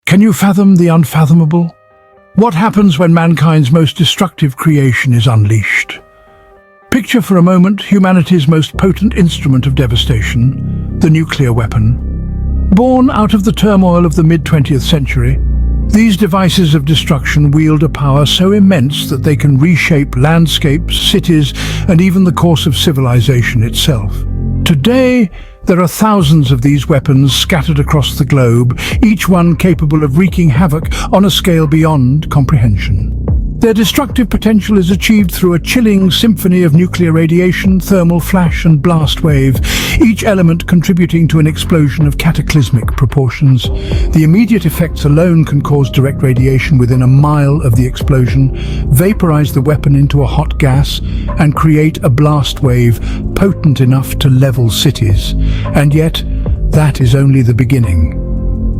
Can you fathom the unfathomable? What happens when mankind's most destructive creation is unleashed? Picture for a moment humanity's most potent instrument of devastation, the nuclear weapon. Born out of the turmoil of the mid-20th century, these devices of destruction wield a power so immense that they can reshape landscapes, cities, and even the course of civilization itself. Today, there are thousands of these weapons scattered across the globe, each one capable of wreaking havoc on a scale beyond comprehension. Their destructive potential is achieved through a chilling symphony of nuclear radiation, thermal flash and blast wave, each element contributing to an explosion of cataclysmic proportions. The immediate effects alone can cause direct radiation within a mile of the explosion, vaporize the weapon into a hot gas, and create a blast wave potent enough to level cities. And yet, that is only the beginning.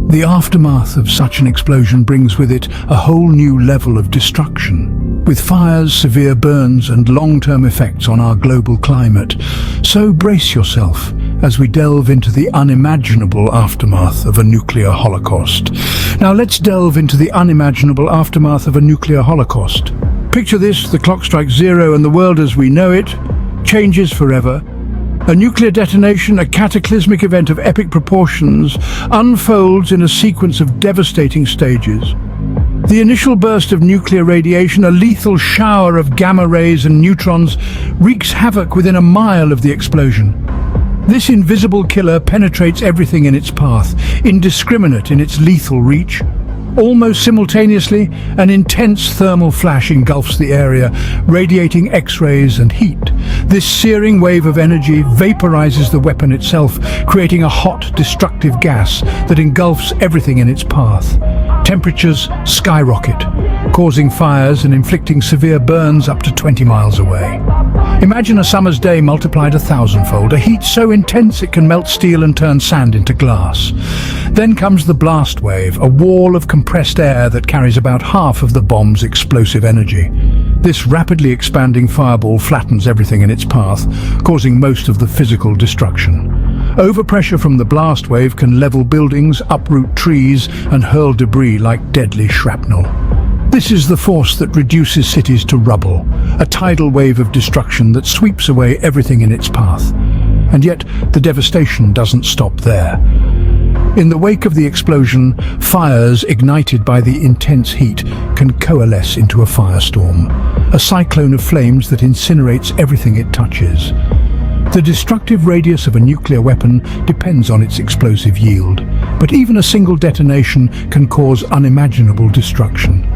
The aftermath of such an explosion brings with it a whole new level of destruction, with fires, severe burns, and long-term effects on our global climate. So brace yourself as we delve into the unimaginable aftermath of a nuclear holocaust. Now let's delve into the unimaginable aftermath of a nuclear holocaust. Picture this: the clock strikes zero and the world as we know it changes forever. A nuclear detonation, a cataclysmic event of epic proportions, unfolds in a sequence of devastating stages. The initial burst of nuclear radiation, a lethal shower of gamma rays and neutrons, wreaks havoc within a mile of the explosion. This invisible killer penetrates everything in its path, indiscriminate in its lethal reach. Almost simultaneously, an intense thermal flash engulfs the area, radiating X-rays and heat. This searing wave of energy vaporizes the weapon itself, creating a hot, destructive gas that engulfs everything in its path. Temperatures skyrocket, causing fires and inflicting severe burns up to 20 miles away. Imagine a summer's day multiplied 1,000-fold, a heat so intense it can melt steel and turn sand into glass. Then comes the blast wave, a wall of compressed air that carries about half of the bomb's explosive energy. This rapidly expanding fireball flattens everything in its path, causing most of the physical destruction. Overpressure from the blast wave can level buildings, uproot trees, and hurl debris like deadly shrapnel. This is the force that reduces cities to rubble, a tidal wave of destruction that sweeps away everything in its path. And yet, the devastation doesn't stop there. In the wake of the explosion, fires ignited by the intense heat can coalesce into a firestorm, a cyclone of flames that incinerates everything it touches. The destructive radius of a nuclear weapon depends on its explosive yield, but even a single detonation can cause unimaginable destruction.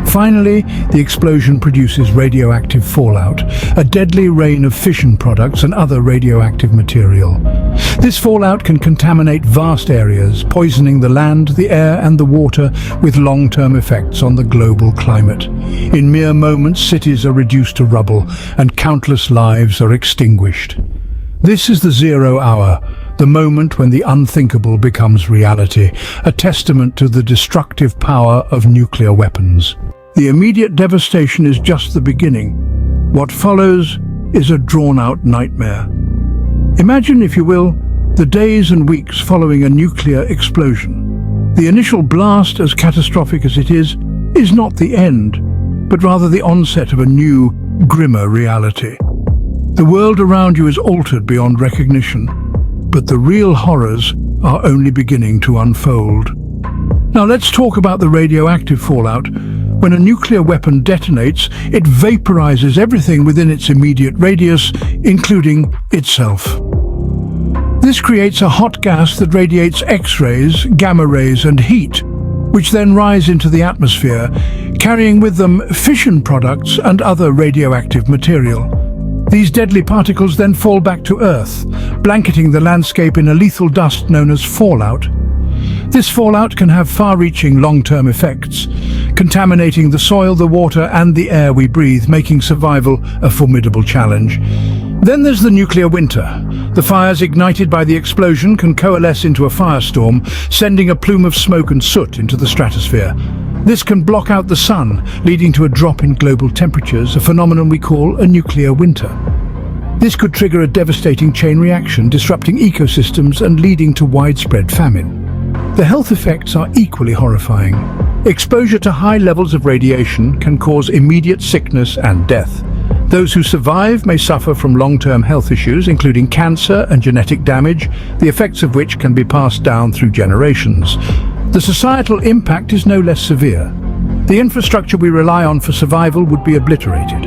Finally, the explosion produces radioactive fallout, a deadly rain of fission products and other radioactive material. This fallout can contaminate vast areas, poisoning the land, the air, and the water, with long-term effects on the global climate. In mere moments, cities are reduced to rubble, and countless lives are extinguished. This is the 0 hour, the moment when the unthinkable becomes reality, a testament to the destructive power of nuclear weapons. The immediate devastation is just the beginning. What follows is a drawn-out nightmare. Imagine, if you will, the days and weeks following a nuclear explosion. The initial blast, as catastrophic as it is not the end, but rather the onset of a new, grimmer reality. The world around you is altered beyond recognition, but the real horrors are only beginning to unfold. Now let's talk about the radioactive fallout. When a nuclear weapon detonates, it vaporizes everything within its immediate radius, including itself. This creates a hot gas that radiates X-rays, gamma rays, and heat, which then rise into the atmosphere, carrying with them fission products and other radioactive material. These deadly particles then fall back to Earth, blanketing the landscape in a lethal dust known as fallout. This fallout can have far-reaching long-term effects, contaminating the soil, the water, and the air we breathe, making survival a formidable challenge. Then there's the nuclear winter. The fires ignited by the explosion can coalesce into a firestorm, sending a plume of smoke and soot into the stratosphere. This can block out the sun, leading to a drop in global temperatures, a phenomenon we call a nuclear winter. This could trigger a devastating chain reaction, disrupting ecosystems and leading to widespread famine. The health effects are equally horrifying. Exposure to high levels of radiation can cause immediate sickness and death. Those who survive may suffer from long-term health issues, including cancer and genetic damage, the effects of which can be passed down through generations. The societal impact is no less severe. The infrastructure we rely on for survival would be obliterated.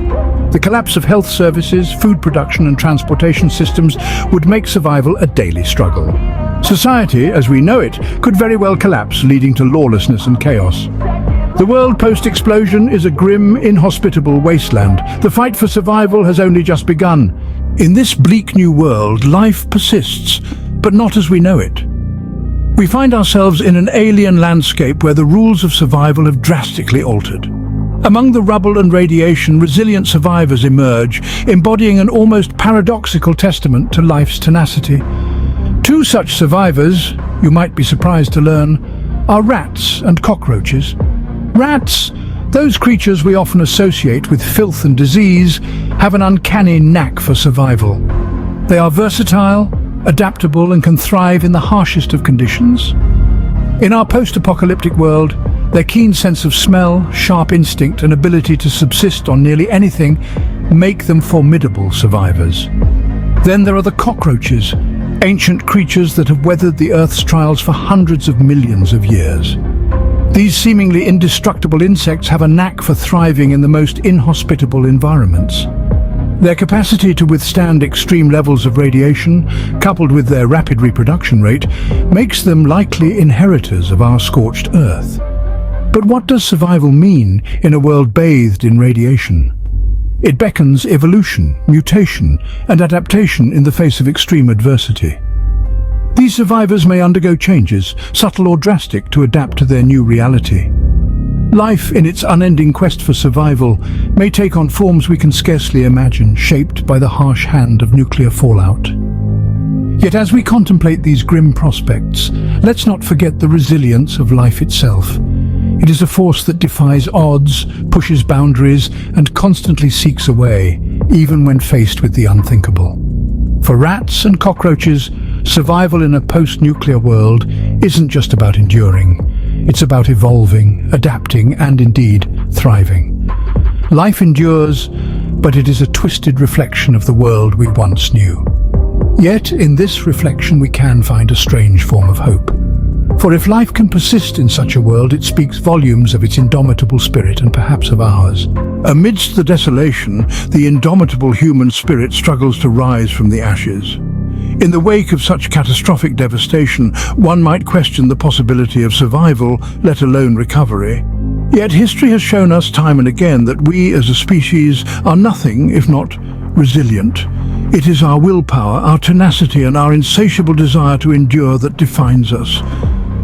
The collapse of health services, food production and transportation systems would make survival a daily struggle. Society, as we know it, could very well collapse, leading to lawlessness and chaos. The world post-explosion is a grim, inhospitable wasteland. The fight for survival has only just begun. In this bleak new world, life persists, but not as we know it. We find ourselves in an alien landscape where the rules of survival have drastically altered. Among the rubble and radiation, resilient survivors emerge, embodying an almost paradoxical testament to life's tenacity. Two such survivors, you might be surprised to learn, are rats and cockroaches. Rats, those creatures we often associate with filth and disease, have an uncanny knack for survival. They are versatile, adaptable, and can thrive in the harshest of conditions. In our post-apocalyptic world, their keen sense of smell, sharp instinct, and ability to subsist on nearly anything make them formidable survivors. Then there are the cockroaches, ancient creatures that have weathered the Earth's trials for hundreds of millions of years. These seemingly indestructible insects have a knack for thriving in the most inhospitable environments. Their capacity to withstand extreme levels of radiation, coupled with their rapid reproduction rate, makes them likely inheritors of our scorched Earth. But what does survival mean in a world bathed in radiation? It beckons evolution, mutation, and adaptation in the face of extreme adversity. These survivors may undergo changes, subtle or drastic, to adapt to their new reality. Life, in its unending quest for survival, may take on forms we can scarcely imagine, shaped by the harsh hand of nuclear fallout. Yet as we contemplate these grim prospects, let's not forget the resilience of life itself. It is a force that defies odds, pushes boundaries, and constantly seeks a way, even when faced with the unthinkable. For rats and cockroaches, survival in a post-nuclear world isn't just about enduring. It's about evolving, adapting, and indeed, thriving. Life endures, but it is a twisted reflection of the world we once knew. Yet, in this reflection, we can find a strange form of hope. For if life can persist in such a world, it speaks volumes of its indomitable spirit and perhaps of ours. Amidst the desolation, the indomitable human spirit struggles to rise from the ashes. In the wake of such catastrophic devastation, one might question the possibility of survival, let alone recovery. Yet history has shown us time and again that we as a species are nothing if not resilient. It is our willpower, our tenacity, and our insatiable desire to endure that defines us.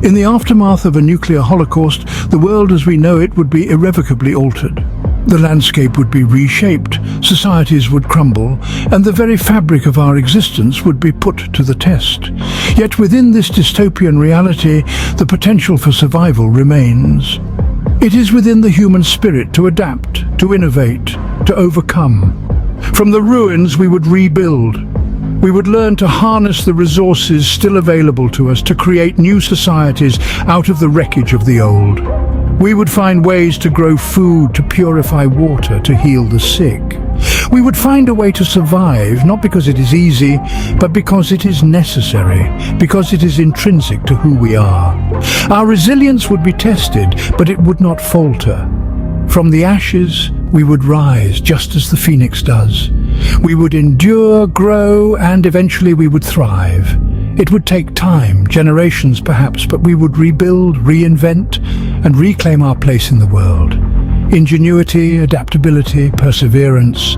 In the aftermath of a nuclear holocaust, the world as we know it would be irrevocably altered. The landscape would be reshaped, societies would crumble, and the very fabric of our existence would be put to the test. Yet within this dystopian reality, the potential for survival remains. It is within the human spirit to adapt, to innovate, to overcome. From the ruins we would rebuild. We would learn to harness the resources still available to us to create new societies out of the wreckage of the old. We would find ways to grow food, to purify water, to heal the sick. We would find a way to survive, not because it is easy, but because it is necessary, because it is intrinsic to who we are. Our resilience would be tested, but it would not falter. From the ashes, we would rise, just as the phoenix does. We would endure, grow, and eventually we would thrive. It would take time, generations perhaps, but we would rebuild, reinvent, and reclaim our place in the world. Ingenuity, adaptability, perseverance.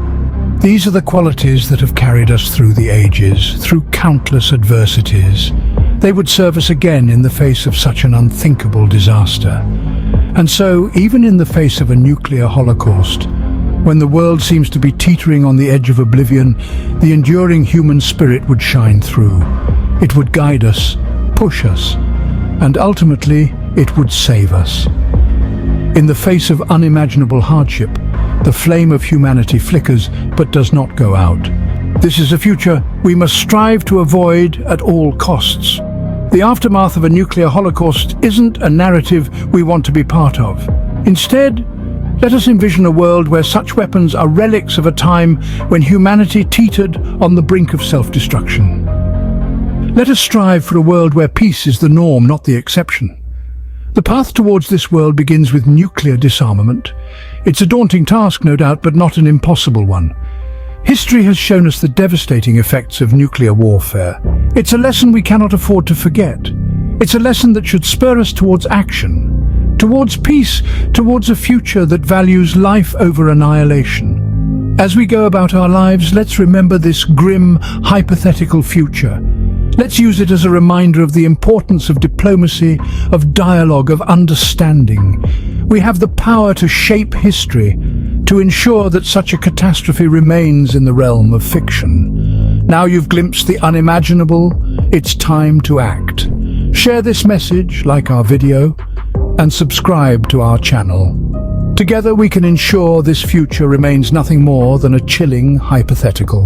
These are the qualities that have carried us through the ages, through countless adversities. They would serve us again in the face of such an unthinkable disaster. And so, even in the face of a nuclear holocaust, when the world seems to be teetering on the edge of oblivion, the enduring human spirit would shine through. It would guide us, push us, and ultimately, it would save us. In the face of unimaginable hardship, the flame of humanity flickers but does not go out. This is a future we must strive to avoid at all costs. The aftermath of a nuclear holocaust isn't a narrative we want to be part of. Instead, let us envision a world where such weapons are relics of a time when humanity teetered on the brink of self-destruction. Let us strive for a world where peace is the norm, not the exception. The path towards this world begins with nuclear disarmament. It's a daunting task, no doubt, but not an impossible one. History has shown us the devastating effects of nuclear warfare. It's a lesson we cannot afford to forget. It's a lesson that should spur us towards action, towards peace, towards a future that values life over annihilation. As we go about our lives, let's remember this grim, hypothetical future. Let's use it as a reminder of the importance of diplomacy, of dialogue, of understanding. We have the power to shape history, to ensure that such a catastrophe remains in the realm of fiction. Now you've glimpsed the unimaginable, it's time to act. Share this message, like our video, and subscribe to our channel. Together we can ensure this future remains nothing more than a chilling hypothetical.